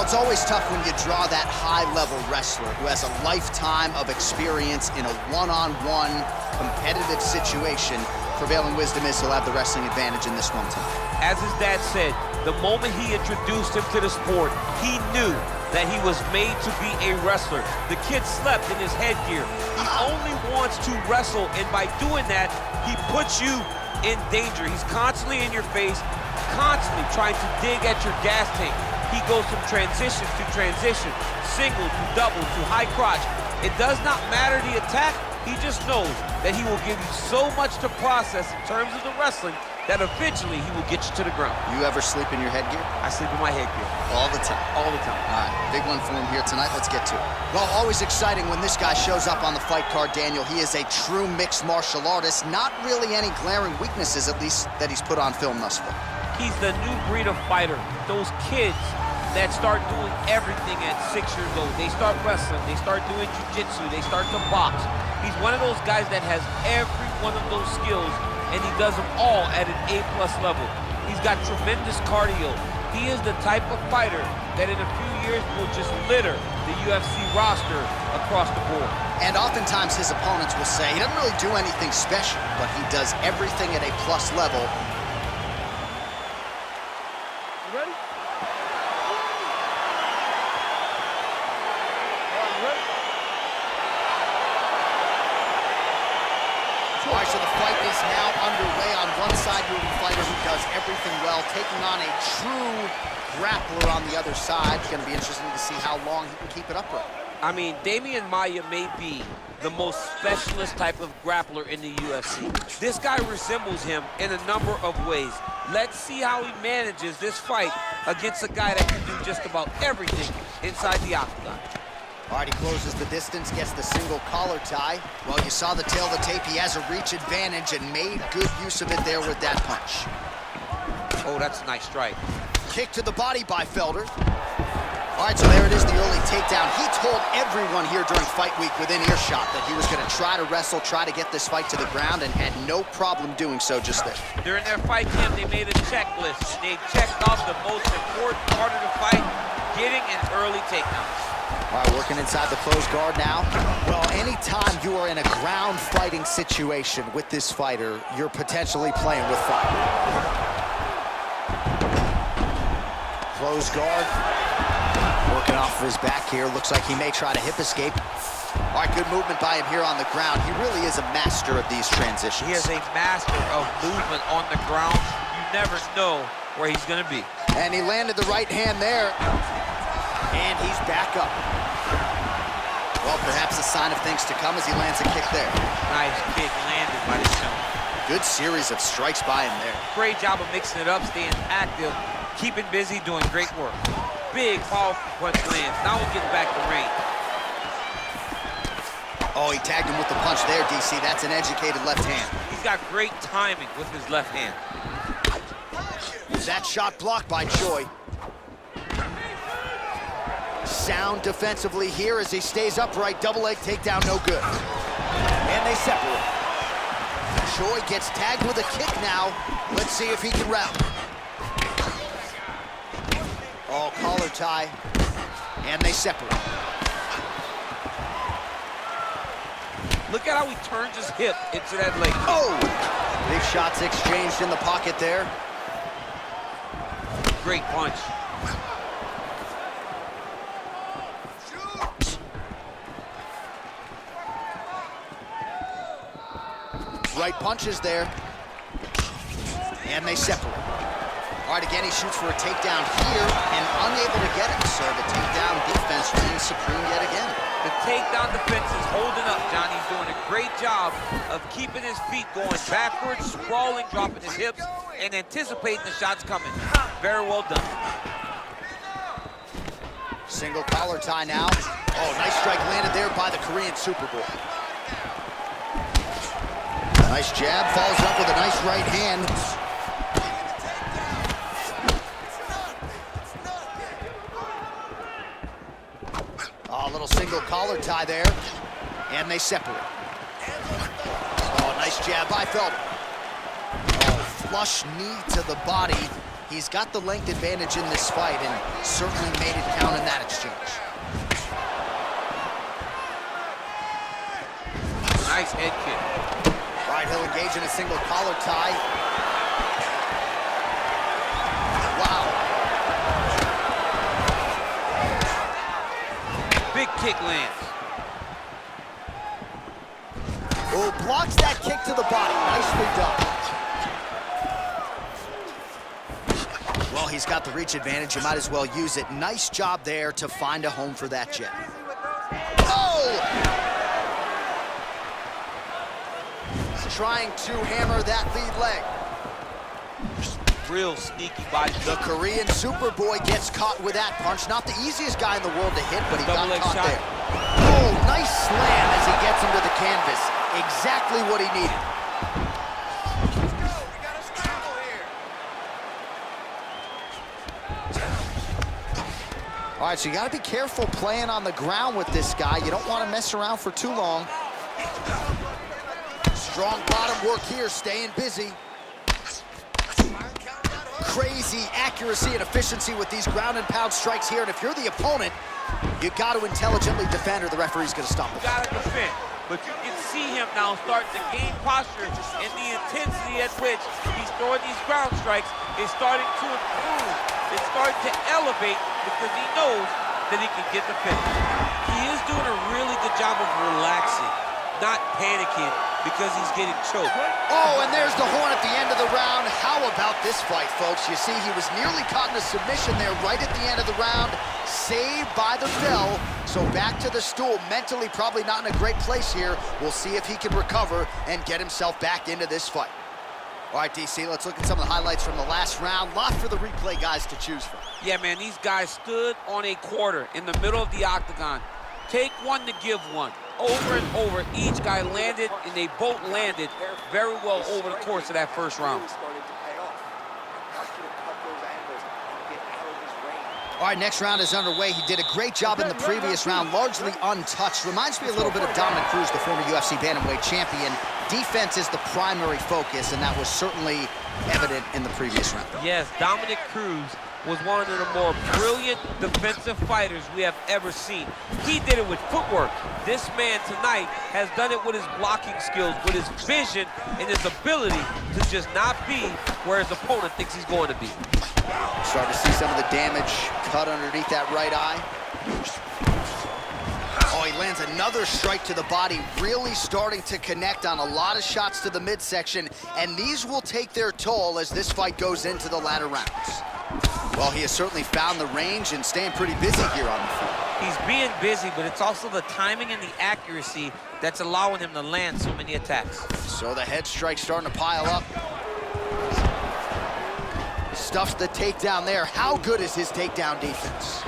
Well, it's always tough when you draw that high-level wrestler who has a lifetime of experience in a one-on-one competitive situation. Prevailing wisdom is he'll have the wrestling advantage in this one too. As his dad said, the moment he introduced him to the sport, he knew that he was made to be a wrestler. The kid slept in his headgear. He only wants to wrestle, and by doing that, he puts you in danger. He's constantly in your face, constantly trying to dig at your gas tank. He goes from transition to transition, single to double to high crotch. It does not matter the attack. He just knows that he will give you so much to process in terms of the wrestling that eventually he will get you to the ground. You ever sleep in your headgear? I sleep in my headgear. All the time? All the time. All right, big one for him here tonight. Let's get to it. Well, always exciting when this guy shows up on the fight card, Daniel. He is a true mixed martial artist. Not really any glaring weaknesses, at least, that he's put on film thus far. He's the new breed of fighter. Those kids that start doing everything at 6 years old. They start wrestling, they start doing jiu-jitsu, they start to box. He's one of those guys that has every one of those skills, and he does them all at an A+ level. He's got tremendous cardio. He is the type of fighter that in a few years will just litter the UFC roster across the board. And oftentimes his opponents will say he doesn't really do anything special, but he does everything at a plus level. You ready? All right, so the fight is now underway. On one side, you have a fighter who does everything well, taking on a true grappler on the other side. It's going to be interesting to see how long he can keep it upright. I mean, Damian Maia may be the most specialist type of grappler in the UFC. This guy resembles him in a number of ways. Let's see how he manages this fight against a guy that can do just about everything inside the octagon. All right, he closes the distance, gets the single collar tie. Well, you saw the tail of the tape. He has a reach advantage and made good use of it there with that punch. Oh, that's a nice strike. Kick to the body by Felder. All right, so there it is, the early takedown. He told everyone here during fight week within earshot that he was going to try to wrestle, try to get this fight to the ground, and had no problem doing so just there. During their fight camp, they made a checklist. They checked off the most important part of the fight, getting an early takedown. All right, working inside the closed guard now. Well, anytime you are in a ground fighting situation with this fighter, you're potentially playing with fire. Closed guard. Working off of his back here. Looks like he may try to hip escape. All right, good movement by him here on the ground. He really is a master of these transitions. He is a master of movement on the ground. You never know where he's going to be. And he landed the right hand there. And he's back up. Well, perhaps a sign of things to come as he lands a kick there. Nice kick landed by the show. Good series of strikes by him there. Great job of mixing it up, staying active, keeping busy, doing great work. Big, powerful punch lands. Now we're getting back to range. Oh, he tagged him with the punch there, DC. That's an educated left hand. He's got great timing with his left hand. That shot blocked by Choi. Sound defensively here as he stays upright. Double leg takedown, no good. And they separate. Choi gets tagged with a kick now. Let's see if he can round. Oh, collar tie. And they separate. Look at how he turns his hip into that leg. Oh! Big shots exchanged in the pocket there. Great punch. Right punches there. And they separate. All right, again, he shoots for a takedown here and unable to get it. So the takedown defense reigns supreme yet again. The takedown defense is holding up, John. He's doing a great job of keeping his feet going backwards, sprawling, dropping his hips, and anticipating the shots coming. Very well done. Single collar tie now. Oh, nice strike landed there by the Korean Superboy. Nice jab, follows up with a nice right hand. Oh, a little single collar tie there. And they separate. Oh, nice jab by Felder. Oh, flush knee to the body. He's got the length advantage in this fight and certainly made it count in that exchange. Nice head kick. All right, he'll engage in a single collar tie. Wow. Big kick lands. Oh, blocks that kick to the body. Nicely done. Well, he's got the reach advantage. You might as well use it. Nice job there to find a home for that jab. Oh! Trying to hammer that lead leg. Real sneaky body. The Korean Superboy gets caught with that punch. Not the easiest guy in the world to hit, but he got caught there. Oh, nice slam as he gets him to the canvas. Exactly what he needed. All right, so you got to be careful playing on the ground with this guy. You don't want to mess around for too long. Strong bottom work here, staying busy. Crazy accuracy and efficiency with these ground and pound strikes here. And if you're the opponent, you got to intelligently defend or the referee's going to stop it. You got to defend. But you can see him now start to gain posture, and the intensity at which he's throwing these ground strikes is starting to improve. It's starting to elevate because he knows that he can get the finish. He is doing a really good job of relaxing, not panicking because he's getting choked. Oh, and there's the horn at the end of the round. How about this fight, folks? You see, he was nearly caught in a submission there right at the end of the round. Saved by the bell. So back to the stool. Mentally probably not in a great place here. We'll see if he can recover and get himself back into this fight. All right, DC, let's look at some of the highlights from the last round. Lot for the replay guys to choose from. Yeah, man, these guys stood on a quarter in the middle of the octagon. Take one to give one. Over and over, each guy landed, and they both landed very well over the course of that first round. All right, next round is underway. He did a great job in the previous round, largely untouched. Reminds me a little bit of Dominic Cruz, the former UFC bantamweight champion. Defense is the primary focus, and that was certainly evident in the previous round. Yes, Dominic Cruz was one of the more brilliant defensive fighters we have ever seen. He did it with footwork. This man tonight has done it with his blocking skills, with his vision, and his ability to just not be where his opponent thinks he's going to be. Starting to see some of the damage cut underneath that right eye. Oh, he lands another strike to the body, really starting to connect on a lot of shots to the midsection, and these will take their toll as this fight goes into the latter rounds. Well, he has certainly found the range and staying pretty busy here on the field. He's being busy, but it's also the timing and the accuracy that's allowing him to land so many attacks. So the head strike's starting to pile up. Stuffs the takedown there. How good is his takedown defense?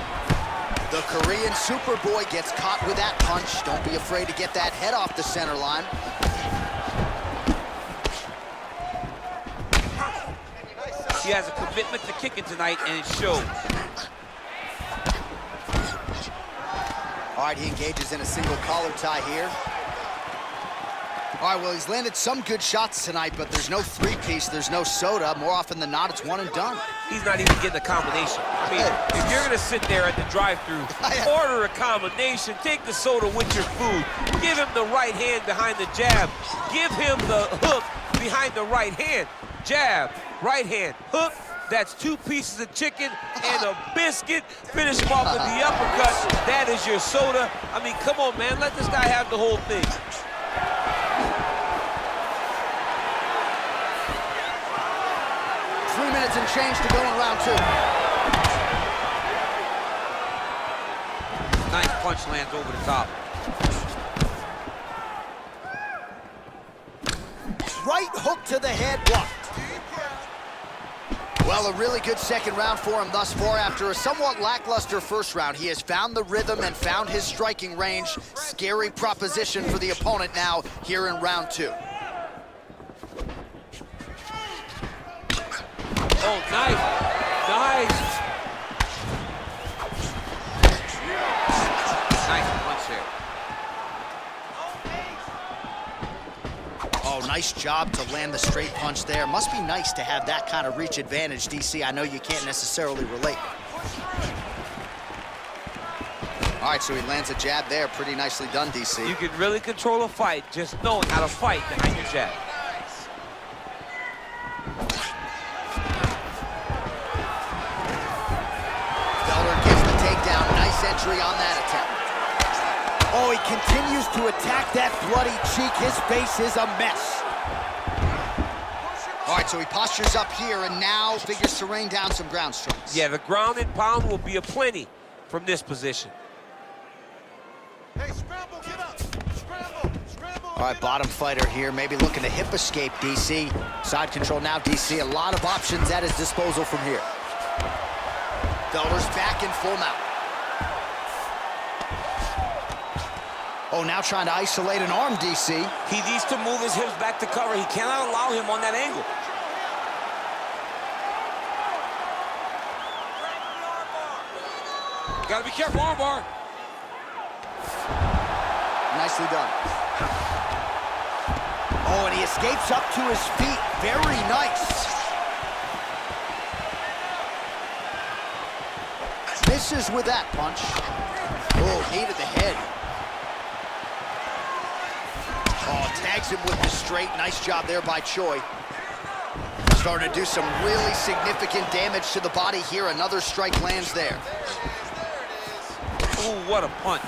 The Korean Superboy gets caught with that punch. Don't be afraid to get that head off the center line. He has a commitment to kicking tonight, and it shows. All right, he engages in a single collar tie here. All right, well, he's landed some good shots tonight, but there's no three-piece, there's no soda. More often than not, it's one and done. He's not even getting a combination. I mean, if you're gonna sit there at the drive-thru, order a combination, take the soda with your food, give him the right hand behind the jab, give him the hook behind the right hand, jab, right hand, hook. That's 2 pieces of chicken and a biscuit. Finish him off with the uppercut. That is your soda. I mean, come on, man. Let this guy have the whole thing. Three minutes and change to go in round 2. Nice punch lands over the top. Right hook to the head, blocked. Well, a really good second round for him thus far. After a somewhat lackluster first round, he has found the rhythm and found his striking range. Scary proposition for the opponent now here in round 2. Oh, nice. Nice. Nice punch there. Oh, nice job to land the straight punch there. Must be nice to have that kind of reach advantage, DC. I know you can't necessarily relate. All right, so he lands a jab there. Pretty nicely done, DC. You can really control a fight just knowing how to fight behind your jab. Felder gets the takedown. Nice entry on that attempt. Oh, he continues to attack that bloody cheek. His face is a mess. All right, so he postures up here and now figures to rain down some ground strikes. Yeah, the ground and pound will be aplenty from this position. Hey, scramble, get up. Scramble, scramble. All right, bottom fighter here, maybe looking to hip escape, DC. Side control now, DC. A lot of options at his disposal from here. Felder's back in full mount. Oh, now trying to isolate an arm, DC. He needs to move his hips back to cover. He cannot allow him on that angle. Gotta be careful, armbar. Nicely done. Oh, and he escapes up to his feet. Very nice. Misses with that punch. Oh, knee to the head. Oh, tags him with the straight. Nice job there by Choi. Starting to do some really significant damage to the body here. Another strike lands there. Ooh, what a punch.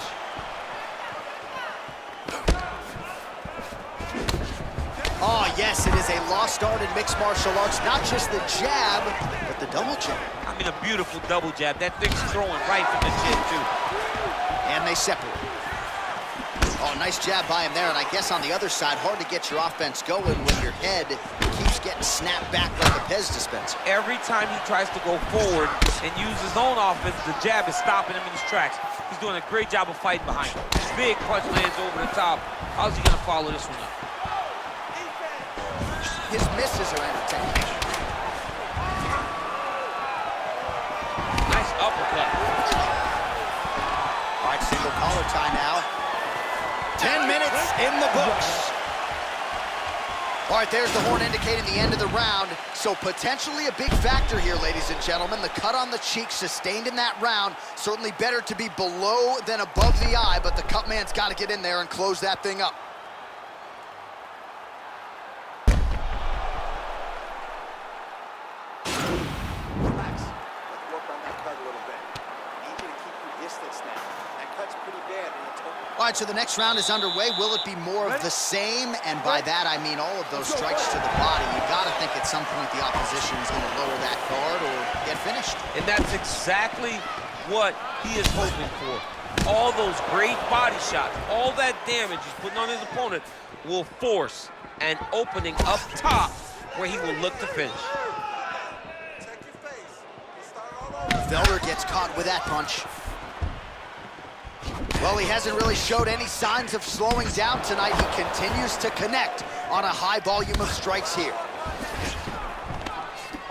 Oh, yes, it is a lost art in mixed martial arts. Not just the jab, but the double jab. I mean, a beautiful double jab. That thing's throwing right from the chin, too. And they separate. Oh, nice jab by him there. And I guess on the other side, hard to get your offense going when your head keeps getting snapped back like a Pez dispenser. Every time he tries to go forward and use his own offense, the jab is stopping him in his tracks. He's doing a great job of fighting behind him. Big punch lands over the top. How's he going to follow this one up? His misses are entertaining. Nice uppercut. All right, single collar tie now. 10 minutes in the books. All right, there's the horn indicating the end of the round. So potentially a big factor here, ladies and gentlemen. The cut on the cheek sustained in that round. Certainly better to be below than above the eye, but the cut man's got to get in there and close that thing up. Relax. Let's work on that cut a little bit. I need you to keep your distance now. That cut's pretty bad, and it's open. All right, so the next round is underway. Will it be more of the same? And by that, I mean all of those strikes to the body. You got to think at some point the opposition is going to lower that guard or get finished. And that's exactly what he is hoping for. All those great body shots, all that damage he's putting on his opponent will force an opening up top where he will look to finish. Check your face. You start all over. Felder gets caught with that punch. Well, he hasn't really showed any signs of slowing down tonight. He continues to connect on a high volume of strikes here.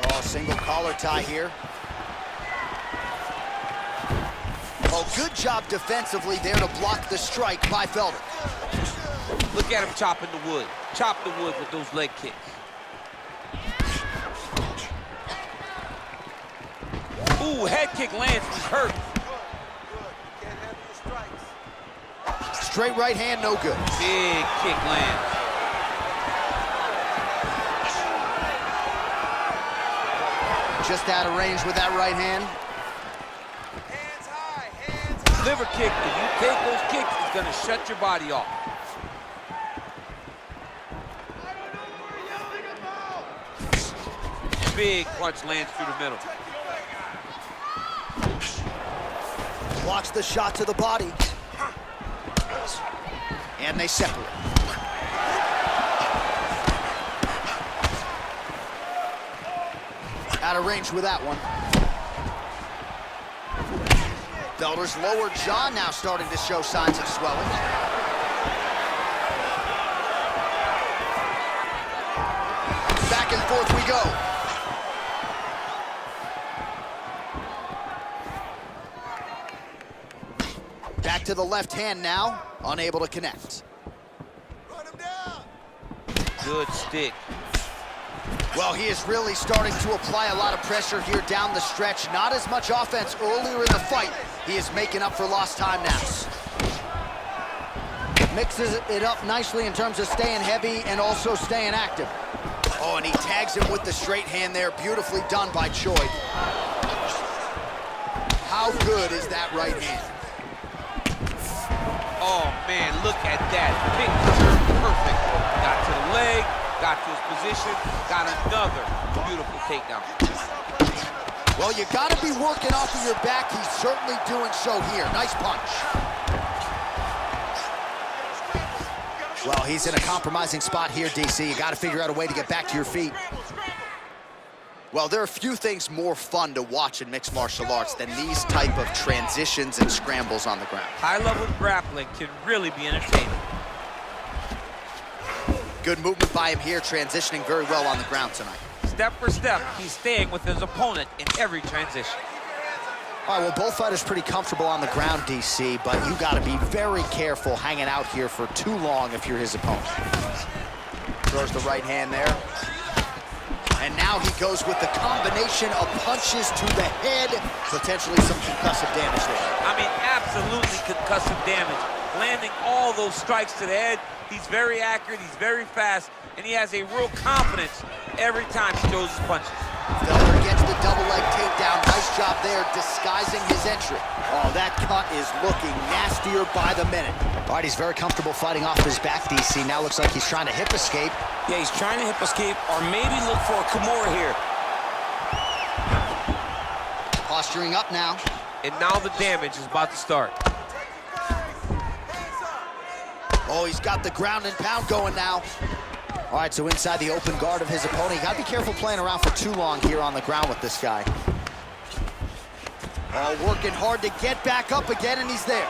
Oh, single collar tie here. Oh, good job defensively there to block the strike by Felder. Look at him chopping the wood. Chop the wood with those leg kicks. Ooh, head kick lands. He's hurt. Straight right hand, no good. Big kick lands. Just out of range with that right hand. Hands high, hands high. Liver kick, if you take those kicks, it's gonna shut your body off. Big punch lands through the middle. Blocks the shot to the body. And they separate. Out of range with that one. Felder's lower jaw now starting to show signs of swelling. Back and forth we go. Back to the left hand now, unable to connect. Run him down. Good stick. Well, he is really starting to apply a lot of pressure here down the stretch. Not as much offense earlier in the fight. He is making up for lost time now. Mixes it up nicely in terms of staying heavy and also staying active. Oh, and he tags him with the straight hand there. Beautifully done by Choi. How good is that right hand? Oh, man, look at that. Picture perfect. Got to the leg, got to his position, got another beautiful takedown. Well, you got to be working off of your back. He's certainly doing so here. Nice punch. Well, he's in a compromising spot here, DC. You got to figure out a way to get back to your feet. Well, there are few things more fun to watch in mixed martial arts than these type of transitions and scrambles on the ground. High-level grappling can really be entertaining. Good movement by him here, transitioning very well on the ground tonight. Step for step, he's staying with his opponent in every transition. All right, well, both fighters pretty comfortable on the ground, DC, but you got to be very careful hanging out here for too long if you're his opponent. Throws the right hand there. And now he goes with the combination of punches to the head, potentially some concussive damage there. I mean, absolutely concussive damage. Landing all those strikes to the head. He's very accurate, he's very fast, and he has a real confidence every time he throws his punches. Felder gets the double leg takedown. Nice job there, disguising his entry. Oh, that cut is looking nastier by the minute. All right, he's very comfortable fighting off his back, DC. Now looks like he's trying to hip escape. Yeah, he's trying to hip escape or maybe look for a Kimura here. Posturing up now. And now the damage is about to start. Oh, he's got the ground and pound going now. All right, so inside the open guard of his opponent. You got to be careful playing around for too long here on the ground with this guy. Oh, working hard to get back up again, and he's there.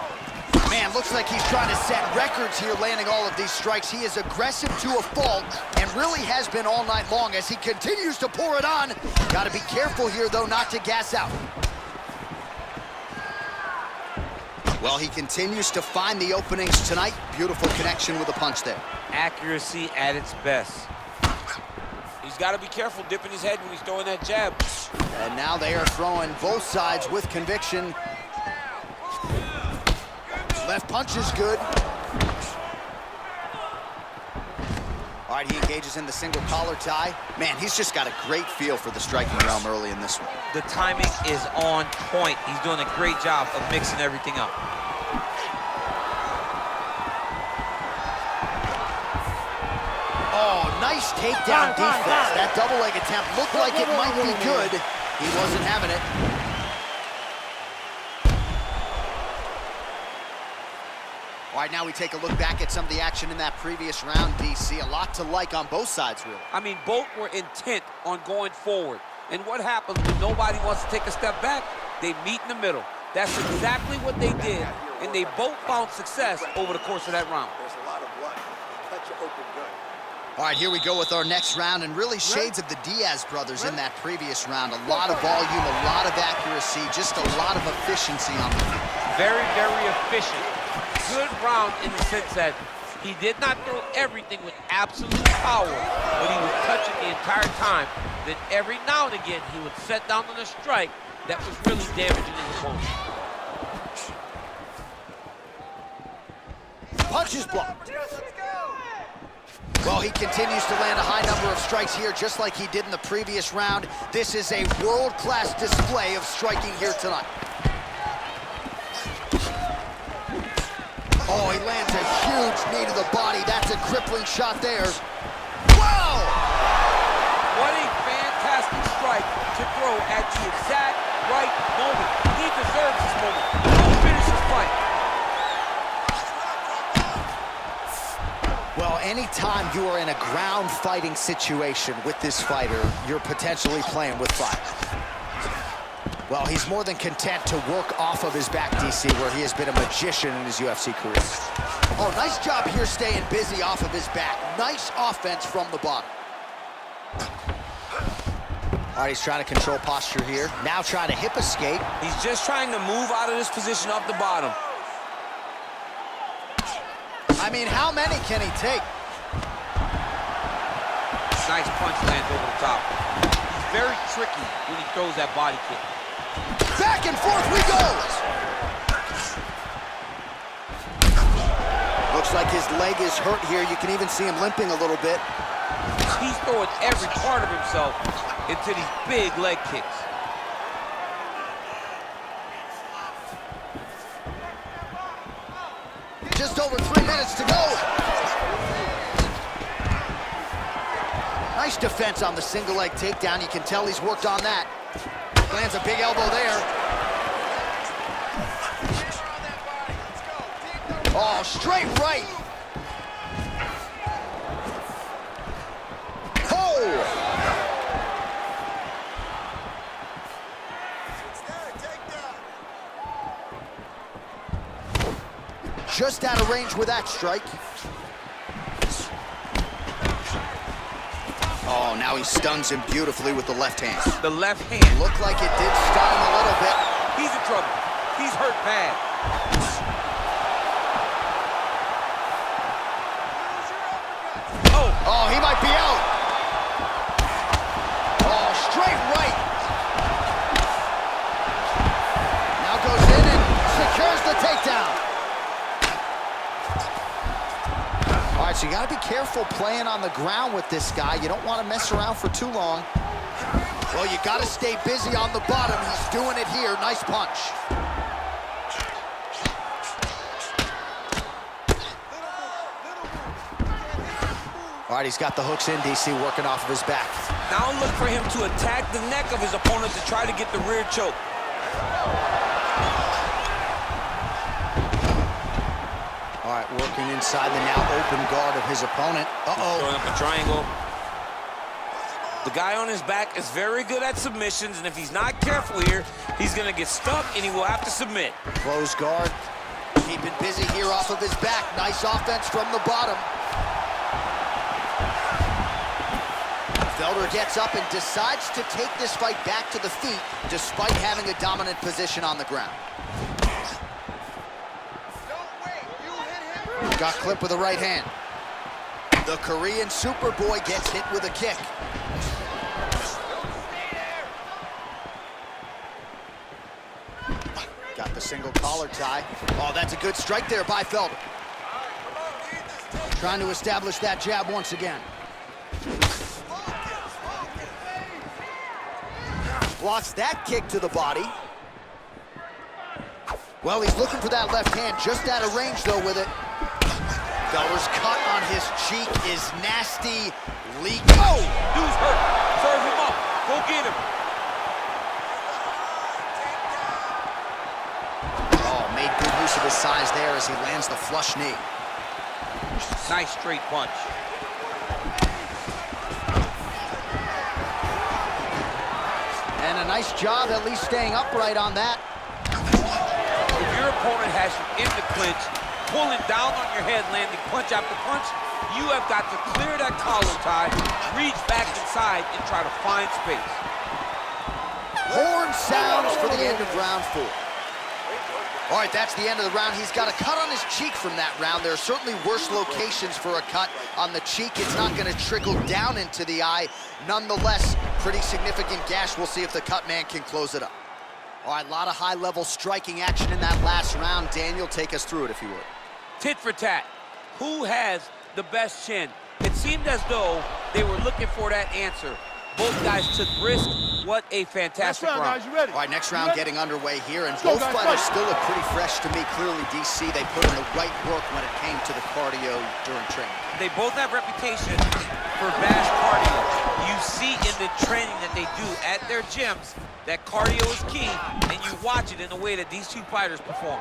Man, looks like he's trying to set records here, landing all of these strikes. He is aggressive to a fault, and really has been all night long as he continues to pour it on. Got to be careful here, though, not to gas out. Well, he continues to find the openings tonight. Beautiful connection with a punch there. Accuracy at its best. He's got to be careful dipping his head when he's throwing that jab. And now they are throwing both sides with conviction. Left punch is good. All right, he engages in the single collar tie. Man, he's just got a great feel for the striking realm early in this one. The timing is on point. He's doing a great job of mixing everything up. Oh, nice takedown defense. That double leg attempt looked like it might be good. He wasn't having it. All right, now we take a look back at some of the action in that previous round, DC. A lot to like on both sides, really. I mean, both were intent on going forward. And what happens when nobody wants to take a step back? They meet in the middle. That's exactly what they did, and they both found success over the course of that round. There's a lot of blood. He cut you open good. All right, here we go with our next round, and really shades of the Diaz brothers in that previous round. A lot of volume, a lot of accuracy, just a lot of efficiency on the field. Very, very efficient. Good round in the sense that he did not throw everything with absolute power, but he was touching the entire time. Then every now and again, he would set down on a strike that was really damaging his opponent. Punch is blocked. Well, he continues to land a high number of strikes here, just like he did in the previous round. This is a world-class display of striking here tonight. Oh, he lands a huge knee to the body. That's a crippling shot there. Wow! What a fantastic strike to throw at the exact right moment. He deserves this moment. He'll finish his fight. Well, anytime you are in a ground fighting situation with this fighter, you're potentially playing with fire. Well, he's more than content to work off of his back, DC, where he has been a magician in his UFC career. Oh, nice job here staying busy off of his back. Nice offense from the bottom. All right, he's trying to control posture here. Now trying to hip escape. He's just trying to move out of this position off the bottom. I mean, how many can he take? Nice punch lands over the top. He's very tricky when he throws that body kick. Back and forth we go! Looks like his leg is hurt here. You can even see him limping a little bit. He's throwing every part of himself into these big leg kicks. Just over 3 minutes to go. Nice defense on the single leg takedown. You can tell he's worked on that. Lands a big elbow there. Oh, straight right. Oh! Just out of range with that strike. Oh, now he stuns him beautifully with the left hand. The left hand. Looked like it did stun him a little bit. He's in trouble. He's hurt bad. Oh, he might be out. Oh, straight right. Now goes in and secures the takedown. All right, so you got to be careful playing on the ground with this guy. You don't want to mess around for too long. Well, you got to stay busy on the bottom. He's doing it here. Nice punch. All right, he's got the hooks in, DC, working off of his back. Now look for him to attack the neck of his opponent to try to get the rear choke. All right, working inside the now open guard of his opponent. Throwing up a triangle. The guy on his back is very good at submissions, and if he's not careful here, he's gonna get stuck and he will have to submit. Close guard. Keeping busy here off of his back. Nice offense from the bottom. Felder gets up and decides to take this fight back to the feet despite having a dominant position on the ground. Got clipped with the right hand. The Korean Superboy gets hit with a kick. Got the single collar tie. Oh, that's a good strike there by Felder. Trying to establish that jab once again. Blocks that kick to the body. Well, he's looking for that left hand, just out of range, though, with it. Felder's cut on his cheek is nasty, leaking. Oh! Dude's hurt. Serve him up. Go get him. Oh, made good use of his size there as he lands the flush knee. Nice straight punch. And a nice job at least staying upright on that. If your opponent has you in the clinch, pulling down on your head, landing punch after punch, you have got to clear that collar tie, reach back inside, and try to find space. Horn sounds for the end of round 4. All right, that's the end of the round. He's got a cut on his cheek from that round. There are certainly worse locations for a cut on the cheek. It's not going to trickle down into the eye. Nonetheless, pretty significant gash. We'll see if the cut man can close it up. All right, a lot of high-level striking action in that last round. Daniel, take us through it if you would. Tit for tat. Who has the best chin? It seemed as though they were looking for that answer. Both guys took risk. What a fantastic round. Guys, you ready? All right, next round getting underway here, and both fighters still look pretty fresh to me. Clearly, DC, they put in the right work when it came to the cardio during training. They both have reputation for bad cardio. You see in the training that they do at their gyms that cardio is key, and you watch it in the way that these two fighters perform.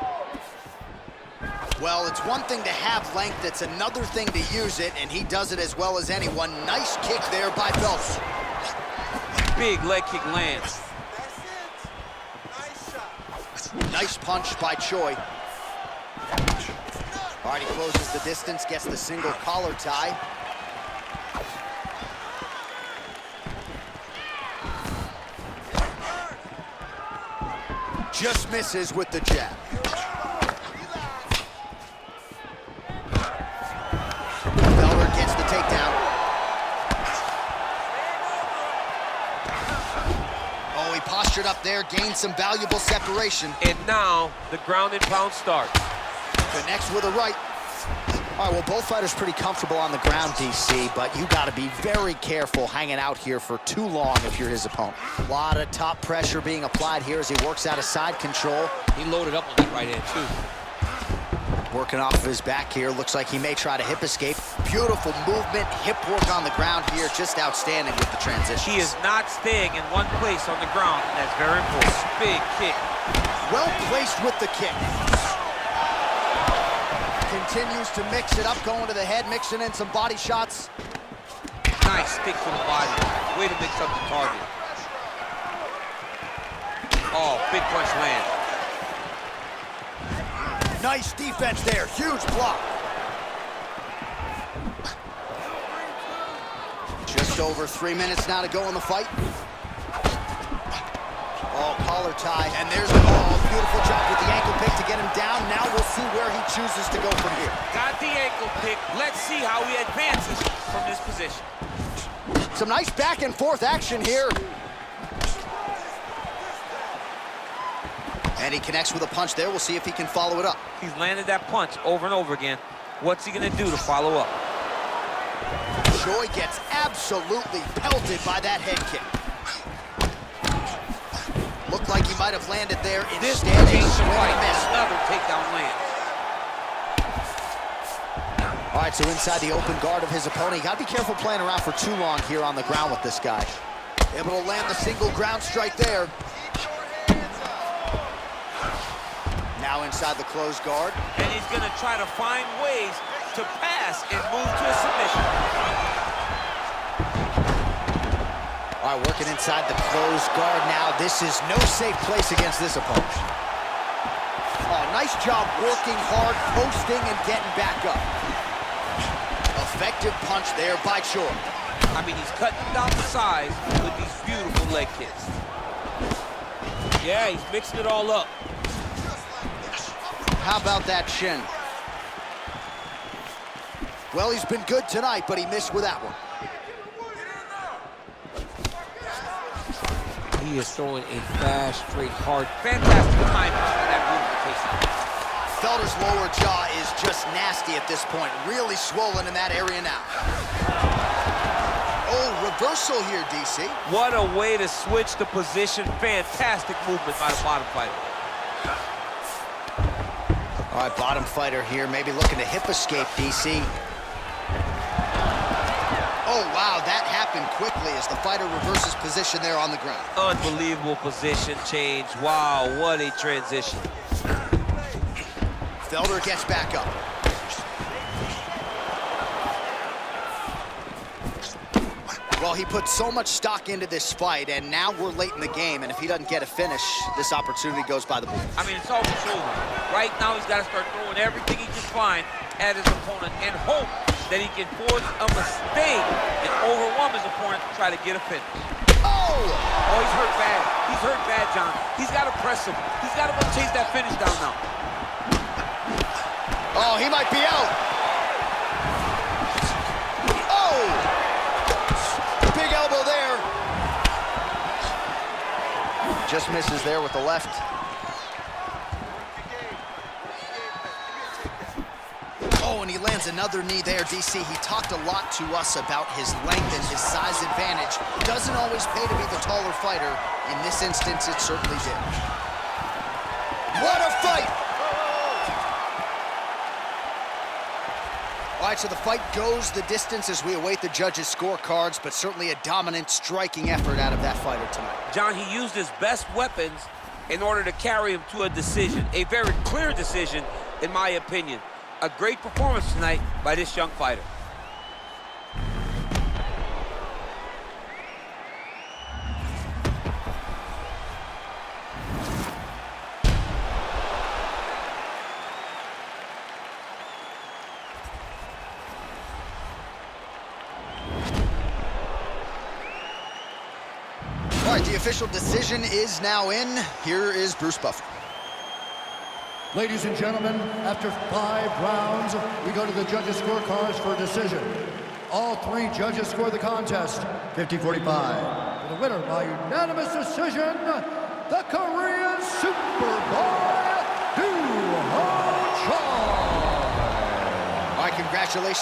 Well, it's one thing to have length, it's another thing to use it, and he does it as well as anyone. Nice kick there by Felder. Big leg kick lands. Nice shot. Nice punch by Choi. All right, he closes the distance, gets the single collar tie. Just misses with the jab. Felder gets the takedown. Oh, he postured up there, gained some valuable separation. And now the ground and pound start. Connects with a right. All right, well, both fighters pretty comfortable on the ground, DC, but you got to be very careful hanging out here for too long if you're his opponent. A lot of top pressure being applied here as he works out of side control. He loaded up on that right hand, too. Working off of his back here. Looks like he may try to hip escape. Beautiful movement, hip work on the ground here. Just outstanding with the transition. He is not staying in one place on the ground. That's very important. Big kick. Well placed with the kick. Continues to mix it up, going to the head, mixing in some body shots. Nice stick to the body. Way to mix up the target. Oh, big punch land. Nice defense there, huge block. Just over 3 minutes now to go in the fight. Oh, collar tie, and there's the beautiful job with the ankle pick to get him down. Now we'll see where he chooses to go from here. Got the ankle pick. Let's see how he advances from this position. Some nice back and forth action here. And he connects with a punch there. We'll see if he can follow it up. He's landed that punch over and over again. What's he gonna do to follow up? Choi gets absolutely pelted by that head kick. Looked like he might have landed there This instead. takes him right. Another takedown lands. All right, so inside the open guard of his opponent. You gotta be careful playing around for too long here on the ground with this guy. Able to land the single ground strike there. Now inside the closed guard. And he's gonna try to find ways to pass and move to a submission. All right, working inside the closed guard now. This is no safe place against this opponent. Oh, nice job working hard, posting, and getting back up. Effective punch there by Choi. I mean, he's cutting down the size with these beautiful leg kicks. Yeah, he's mixing it all up. How about that shin? Well, he's been good tonight, but he missed with that one. He is throwing a fast, straight, hard. Fantastic timing for that beautification. Felder's lower jaw is just nasty at this point. Really swollen in that area now. Oh, reversal here, DC. What a way to switch the position. Fantastic movement by the bottom fighter. All right, bottom fighter here, maybe looking to hip escape, DC. Oh, wow, that happened quickly as the fighter reverses position there on the ground. Unbelievable position change. Wow, what a transition. Felder gets back up. Well, he put so much stock into this fight, and now we're late in the game, and if he doesn't get a finish, this opportunity goes by the board. I mean, it's almost over. Right now, he's got to start throwing everything he can find at his opponent and hope that he can force a mistake and overwhelm his opponent to try to get a finish. Oh! Oh, he's hurt bad. He's hurt bad, John. He's got to press him. He's got to go chase that finish down now. Oh, he might be out. Oh! Big elbow there. Just misses there with the left. Oh, and he lands another knee there, DC. He talked a lot to us about his length and his size advantage. Doesn't always pay to be the taller fighter. In this instance, it certainly did. What a fight! All right, so the fight goes the distance as we await the judges' scorecards, but certainly a dominant striking effort out of that fighter tonight. John, he used his best weapons in order to carry him to a decision, a very clear decision, in my opinion. A great performance tonight by this young fighter. All right, the official decision is now in. Here is Bruce Buffer. Ladies and gentlemen, after 5 rounds, we go to the judges' scorecards for a decision. All three judges score the contest 50-45. For the winner by unanimous decision, the Korean Superboy, doohochoi. All right, congratulations.